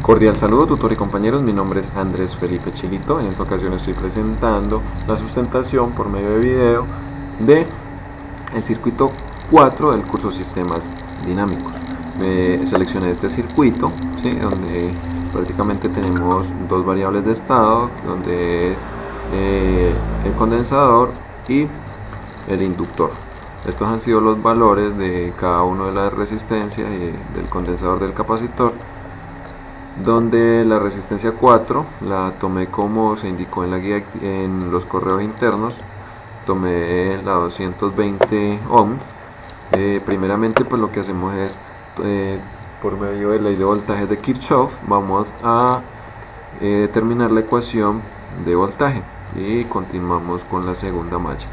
Cordial saludo, tutor y compañeros, mi nombre es Andrés Felipe Chilito. En esta ocasión estoy presentando la sustentación por medio de video de el circuito 4 del curso Sistemas Dinámicos. Seleccioné este circuito, ¿sí?, donde prácticamente tenemos dos variables de estado, donde es el condensador y el inductor. Estos han sido los valores de cada uno de las resistencias del condensador del capacitor, donde la resistencia 4 la tomé como se indicó en la guía, en los correos internos. Tomé la 220 ohms. Primeramente, pues lo que hacemos es, por medio de la ley de voltaje de Kirchhoff, vamos a determinar la ecuación de voltaje y continuamos con la segunda malla.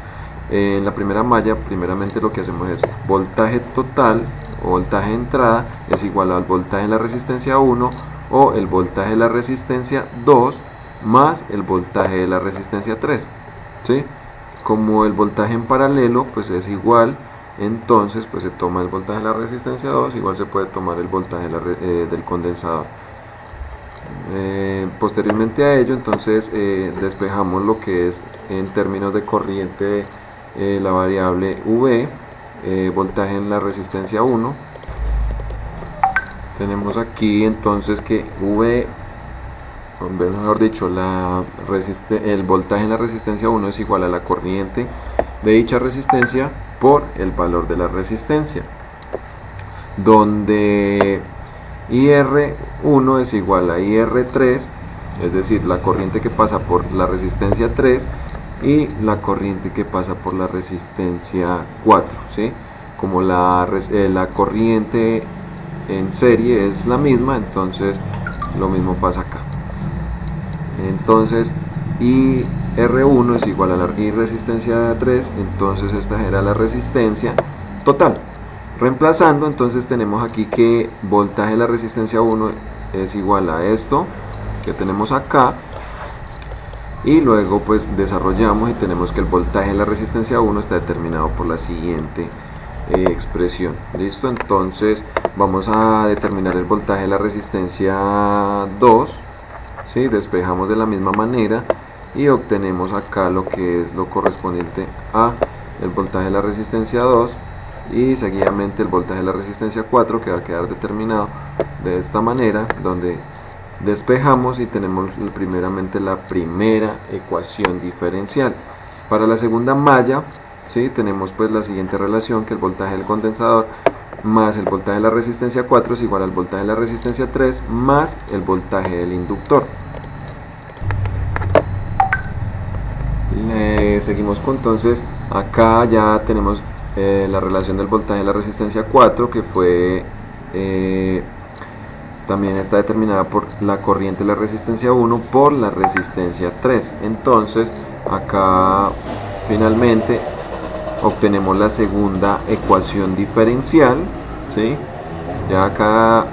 En la primera malla, primeramente lo que hacemos es voltaje total o voltaje de entrada es igual al voltaje de la resistencia 1 o el voltaje de la resistencia 2 más el voltaje de la resistencia 3, ¿sí? Como el voltaje en paralelo pues es igual, entonces pues se toma el voltaje de la resistencia 2, igual se puede tomar el voltaje del condensador. Posteriormente a ello, entonces despejamos lo que es en términos de corriente la variable V, voltaje en la resistencia 1. Tenemos aquí entonces que V, mejor dicho, el voltaje en la resistencia 1 es igual a la corriente de dicha resistencia por el valor de la resistencia, donde IR1 es igual a IR3, es decir, la corriente que pasa por la resistencia 3 y la corriente que pasa por la resistencia 4, ¿sí? Como la corriente en serie es la misma, entonces lo mismo pasa acá. Entonces IR1 es igual a la resistencia 3, entonces esta era la resistencia total. Reemplazando, entonces tenemos aquí que voltaje de la resistencia 1 es igual a esto que tenemos acá, y luego pues desarrollamos y tenemos que el voltaje de la resistencia 1 está determinado por la siguiente expresión. Listo, entonces vamos a determinar el voltaje de la resistencia 2, ¿sí? Despejamos de la misma manera y obtenemos acá lo que es lo correspondiente a el voltaje de la resistencia 2 y seguidamente el voltaje de la resistencia 4, que va a quedar determinado de esta manera, donde despejamos y tenemos primeramente la primera ecuación diferencial. Para la segunda malla, ¿sí?, tenemos pues la siguiente relación, que el voltaje del condensador más el voltaje de la resistencia 4 es igual al voltaje de la resistencia 3 más el voltaje del inductor. Seguimos con, entonces acá ya tenemos la relación del voltaje de la resistencia 4, que fue también está determinada por la corriente de la resistencia 1 por la resistencia 3. Entonces acá finalmente obtenemos la segunda ecuación diferencial, ¿sí? Ya acá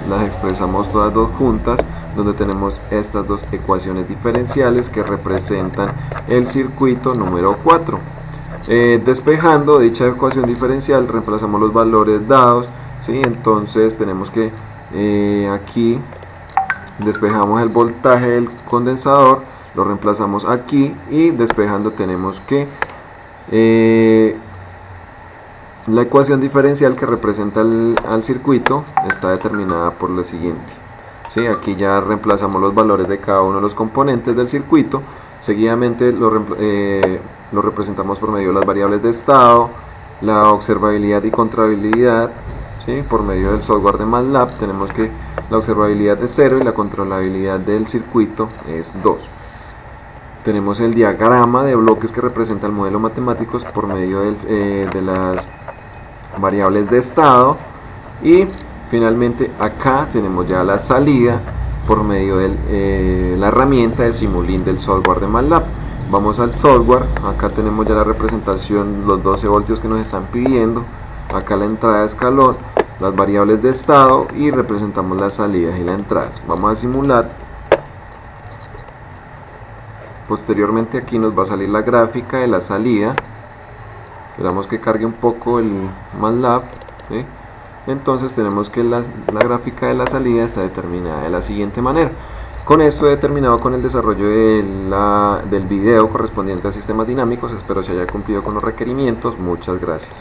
las expresamos todas dos juntas, donde tenemos estas dos ecuaciones diferenciales que representan el circuito número 4. Despejando dicha ecuación diferencial, reemplazamos los valores dados, ¿sí? Entonces tenemos que aquí despejamos el voltaje del condensador, lo reemplazamos aquí, y despejando tenemos que la ecuación diferencial que representa al circuito está determinada por lo siguiente, ¿sí? Aquí ya reemplazamos los valores de cada uno de los componentes del circuito. Seguidamente lo representamos por medio de las variables de estado, la observabilidad y controlabilidad, ¿sí? Por medio del software de MATLAB tenemos que la observabilidad es 0 y la controlabilidad del circuito es 2. Tenemos el diagrama de bloques que representa el modelo matemático por medio de las variables de estado, y finalmente acá tenemos ya la salida por medio de la herramienta de Simulink del software de MATLAB. Vamos al software, acá tenemos ya la representación, los 12 voltios que nos están pidiendo, acá la entrada de escalón, las variables de estado, y representamos las salidas y las entradas. Vamos a simular. Posteriormente aquí nos va a salir la gráfica de la salida. Esperamos que cargue un poco el MATLAB, ¿sí? entonces tenemos que la gráfica de la salida está determinada de la siguiente manera. Con esto he determinado con el desarrollo del video correspondiente a sistemas dinámicos. Espero se haya cumplido con los requerimientos. Muchas gracias.